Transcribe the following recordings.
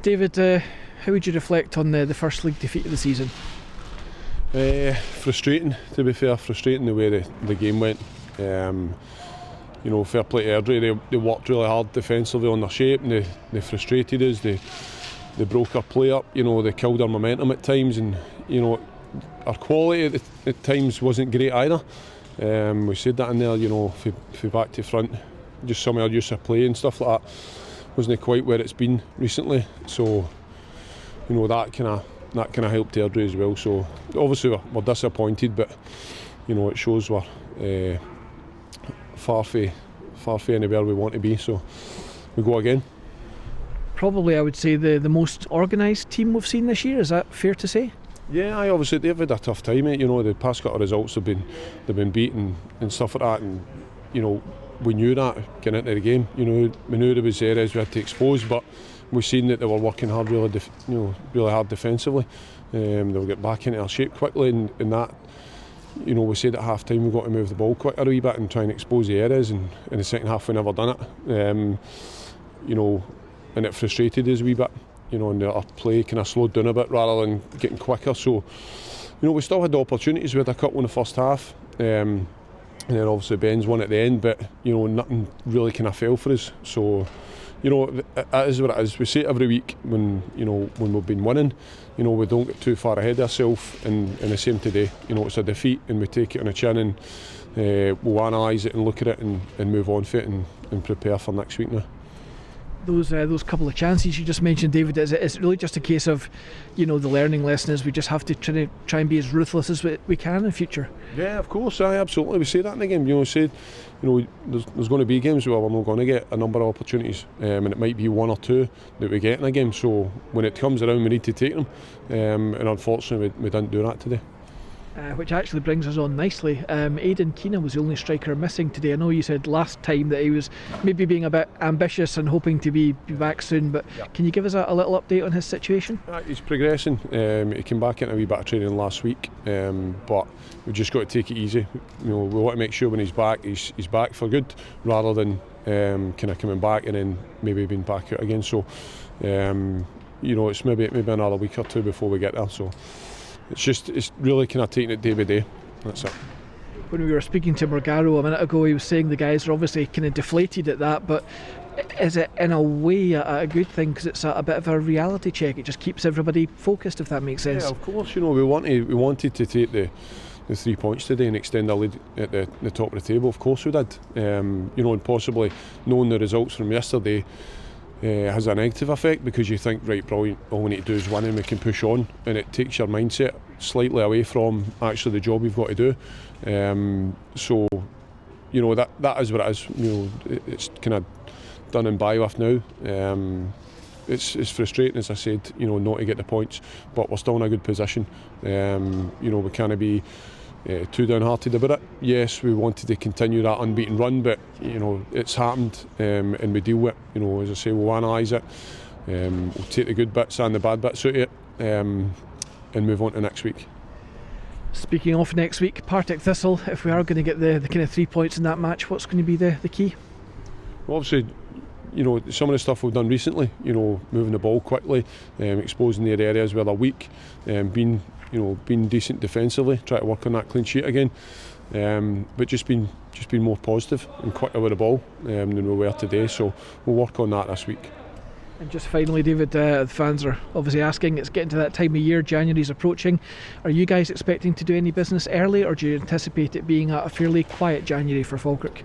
David, how would you reflect on the first league defeat of the season? Frustrating, to be fair, frustrating the way the game went. Fair play to Airdrie, they worked really hard defensively on their shape and they frustrated us, they broke our play up, they killed our momentum at times, and our quality at times wasn't great either. We said that in there, for back to front, just some of our use of play and stuff like that wasn't quite where it's been recently, so that kind of helped Airdrie as well. So obviously we're disappointed, but it shows we're far from anywhere we want to be, so we go again. Probably I would say the most organised team we've seen this year, is that fair to say? Yeah, obviously they've had a tough time, mate. The past couple of results they've been beaten and stuff like that, and we knew that getting into the game. We knew there was areas we had to expose, but we've seen that they were working hard, really hard defensively. They will get back into our shape quickly, and that. We said at half time we've got to move the ball quicker a wee bit and try and expose the areas, and in the second half we never done it. And it frustrated us a wee bit. And our play kind of slowed down a bit rather than getting quicker. So, we still had the opportunities. We had a couple in the first half, and then obviously Ben's one at the end. But nothing really kind of fell for us. So, it is what it is. We say it every week when we've been winning. We don't get too far ahead of ourselves. And the same today. It's a defeat, and we take it on the chin, and we'll analyse it and look at it and move on for it and prepare for next week now. Those couple of chances you just mentioned, David, is it really just a case of, the learning lesson is we just have to try and be as ruthless as we can in the future? Yeah, of course, absolutely. We say that in the game. We said, there's going to be games where we're not going to get a number of opportunities, and it might be one or two that we get in a game. So when it comes around, we need to take them, and unfortunately, we didn't do that today. Which actually brings us on nicely. Aiden Keenan was the only striker missing today. I know you said last time that he was maybe being a bit ambitious and hoping to be back soon, but Can you give us a little update on his situation? He's progressing. He came back in a wee bit of training last week, but we've just got to take it easy. We want to make sure when he's back for good, rather than kind of coming back and then maybe being back out again. So it's maybe another week or two before we get there. So. It's really kind of taking it day by day. That's it. When we were speaking to Morgaro a minute ago, he was saying the guys are obviously kind of deflated at that, but is it in a way a good thing, because it's a bit of a reality check? It just keeps everybody focused, if that makes sense. Yeah, of course. We wanted to take the 3 points today and extend our lead at the top of the table. Of course we did. And possibly knowing the results from yesterday has a negative effect, because you think, right, brilliant, all we need to do is win and we can push on, and it takes your mindset slightly away from actually the job you've got to do. So that is what it is. It's kind of done and by with now. It's frustrating, as I said, not to get the points, but we're still in a good position. We can't be too downhearted about it. Yes, we wanted to continue that unbeaten run, but it's happened, and we deal with it. As I say, we'll analyse it, we'll take the good bits and the bad bits out of it, and move on to next week. Speaking of next week, Partick Thistle, if we are going to get the kind of 3 points in that match, what's going to be the key? Well, obviously, some of the stuff we've done recently, moving the ball quickly, exposing the areas where they're weak, being decent defensively, try to work on that clean sheet again, but just being more positive and quicker with the ball than we were today. So we'll work on that this week. And just finally, David, the fans are obviously asking, it's getting to that time of year, January's approaching. Are you guys expecting to do any business early, or do you anticipate it being a fairly quiet January for Falkirk?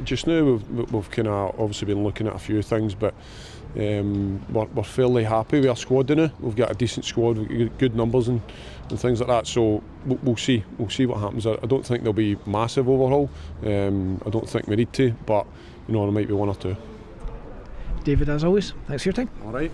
Just now we've kind of obviously been looking at a few things, but we're fairly happy with our squad now. We've got a decent squad, we've got good numbers and things like that, so we'll see what happens. I don't think there'll be massive overhaul. I don't think we need to, but there might be one or two. David, as always, thanks for your time. All right.